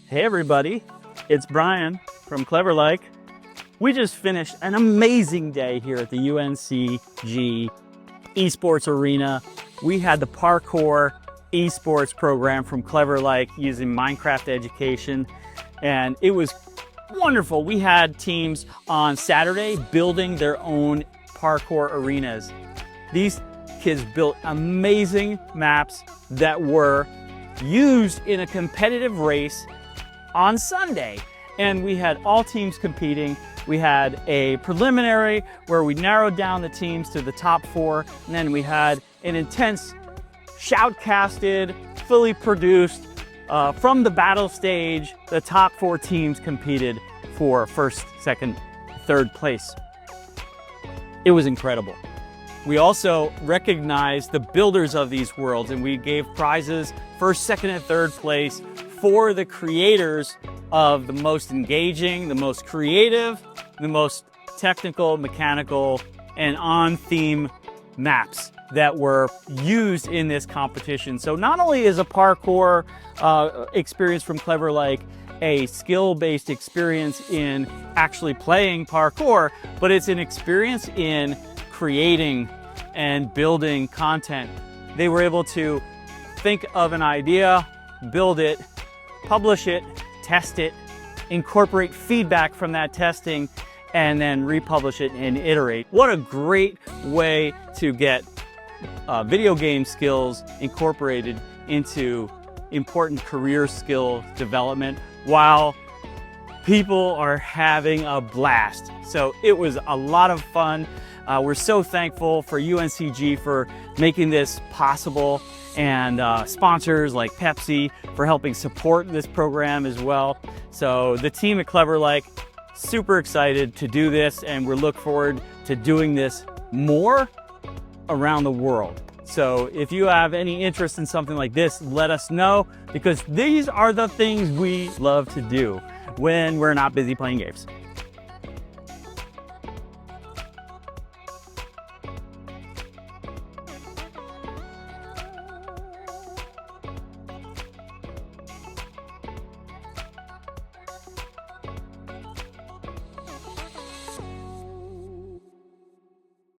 Hey everybody, it's Brian from Cleverlike. We just finished an amazing day here at the UNCG Esports Arena. We had the Parkour Esports program from Cleverlike using Minecraft education, and it was wonderful. We had teams on Saturday building their own parkour arenas. These kids built amazing maps that were used in a competitive race on Sunday, and we had all teams competing. We had a preliminary where we narrowed down the teams to the top 4, and then we had an intense shoutcasted, fully produced from the battle stage. The top 4 teams competed for first, second, third place. It was incredible. We also recognized the builders of these worlds, and we gave prizes first, second, and third place for the creators of the most engaging, the most creative, the most technical, mechanical, and on-theme maps that were used in this competition. So not only is a parkour experience from Cleverlike a skill-based experience in actually playing parkour, but it's an experience in creating and building content. They were able to think of an idea, build it, publish it, test it, incorporate feedback from that testing, and then republish it and iterate. What a great way to get video game skills incorporated into important career skill development while people are having a blast. So it was a lot of fun. We're so thankful for UNCG for making this possible, and sponsors like Pepsi for helping support this program as well. So the team at Cleverlike, super excited to do this, and we look forward to doing this more around the world. So if you have any interest in something like this, let us know, because these are the things we love to do when we're not busy playing games.